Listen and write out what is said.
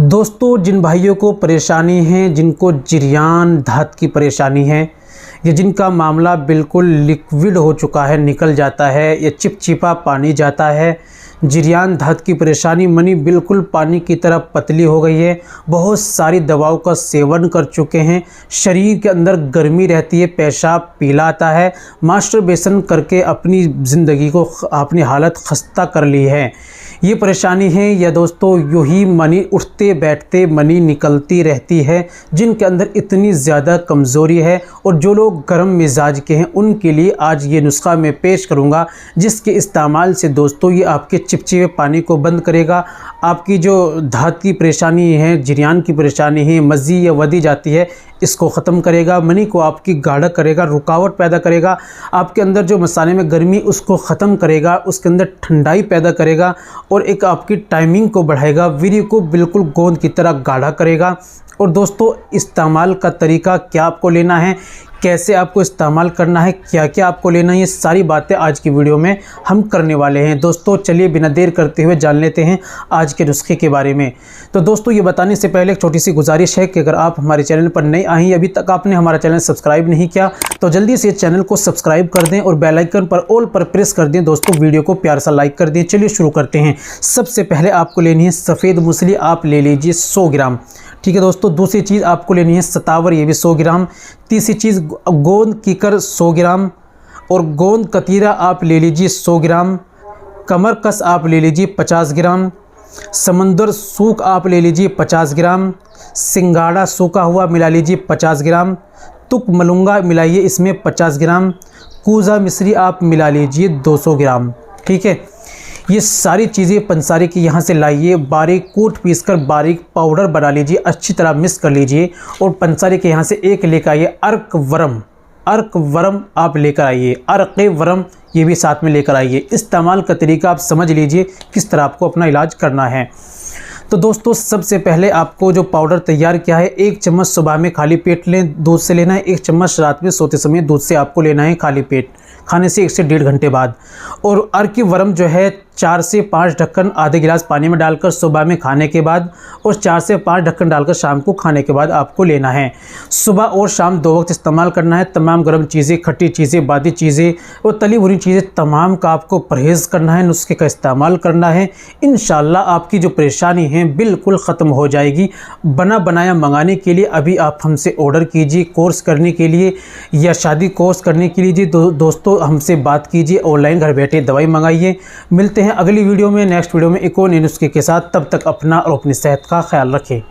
दोस्तों, जिन भाइयों को परेशानी है, जिनको जिरयान धात की परेशानी है या जिनका मामला बिल्कुल लिक्विड हो चुका है, निकल जाता है या चिपचिपा पानी जाता है, जिरयान धात की परेशानी मनी बिल्कुल पानी की तरह पतली हो गई है, बहुत सारी दवाओं का सेवन कर चुके हैं, शरीर के अंदर गर्मी रहती है, पेशाब पीला आता है, मास्टरबेशन करके अपनी ज़िंदगी को अपनी हालत खस्ता कर ली है, ये परेशानी है। या दोस्तों, यूँ ही मनी उठते बैठते मनी निकलती रहती है, जिनके अंदर इतनी ज़्यादा कमज़ोरी है और जो लोग गर्म मिजाज के हैं उनके लिए आज ये नुस्खा मैं पेश करूँगा, जिसके इस्तेमाल से दोस्तों ये आपके चिपचिपे पानी को बंद करेगा, आपकी जो धात की परेशानी है, जिरयान की परेशानी है, मज़ी या वधी जाती है, इसको ख़त्म करेगा, मनी को आपकी गाढ़ा करेगा, रुकावट पैदा करेगा, आपके अंदर जो मसाले में गर्मी उसको ख़त्म करेगा, उसके अंदर ठंडाई पैदा करेगा और एक आपकी टाइमिंग को बढ़ाएगा, वीर्य को बिल्कुल गोंद की तरह गाढ़ा करेगा। और दोस्तों, इस्तेमाल का तरीका क्या आपको लेना है, कैसे आपको इस्तेमाल करना है, क्या क्या आपको लेना है, ये सारी बातें आज की वीडियो में हम करने वाले हैं। दोस्तों चलिए बिना देर करते हुए जान लेते हैं आज के नुस्खे के बारे में। तो दोस्तों, ये बताने से पहले एक छोटी सी गुजारिश है कि अगर आप हमारे चैनल पर नए आए हैं, अभी तक आपने हमारा चैनल सब्सक्राइब नहीं किया तो जल्दी से चैनल को सब्सक्राइब कर दें और बेल आइकन पर ऑल पर प्रेस कर दें। दोस्तों वीडियो को प्यार सा लाइक कर दें। चलिए शुरू करते हैं। सबसे पहले आपको लेनी है सफ़ेद मूसली, आप ले लीजिए 100 ग्राम, ठीक है दोस्तों। दूसरी चीज़ आपको लेनी है सतावर, ये भी 100 ग्राम। तीसरी चीज़ गोंद कीकर 100 ग्राम और गोंद कतीरा आप ले लीजिए 100 ग्राम। कमर कस आप ले लीजिए 50 ग्राम। समंदर सूख आप ले लीजिए 50 ग्राम। सिंगाड़ा सूखा हुआ मिला लीजिए 50 ग्राम। तुक मलूंगा मिलाइए इसमें 50 ग्राम। कूजा मिश्री आप मिला लीजिए 200 ग्राम, ठीक है। ये सारी चीज़ें पंसारे की यहाँ से लाइए, बारीक कूट पीसकर बारीक पाउडर बना लीजिए, अच्छी तरह मिक्स कर लीजिए और पंसारे के यहाँ से एक लेकर आइए अर्क वरम आप लेकर आइए, अर्क वरम ये भी साथ में लेकर आइए। इस्तेमाल का तरीका आप समझ लीजिए किस तरह आपको अपना इलाज करना है। तो दोस्तों, सबसे पहले आपको जो पाउडर तैयार किया है, 1 चम्मच सुबह में खाली पेट लें, दूध से लेना है। 1 चम्मच रात में सोते समय दूध से आपको लेना है खाली पेट, खाने से 1 से 1.5 घंटे बाद। और अर्की वरम जो है 4 से 5 ढक्कन आधे गिलास पानी में डालकर सुबह में खाने के बाद और 4 से 5 ढक्कन डालकर शाम को खाने के बाद आपको लेना है। सुबह और शाम 2 वक्त इस्तेमाल करना है। तमाम गर्म चीज़ें, खट्टी चीज़ें, बादी चीज़ें और तली भुनी चीज़ें तमाम का आपको परहेज़ करना है, नुस्खे का इस्तेमाल करना है। इंशाल्लाह आपकी जो परेशानी है बिल्कुल ख़त्म हो जाएगी। बना बनाया मंगाने के लिए अभी आप हमसे ऑर्डर कीजिए, कोर्स करने के लिए या शादी कोर्स करने के लिए दोस्तों हमसे बात कीजिए, ऑनलाइन घर बैठे दवाई मंगाइए। मिलते हैं अगली वीडियो में, नेक्स्ट वीडियो में एक और नए नुस्खे के साथ। तब तक अपना और अपनी सेहत का ख्याल रखें।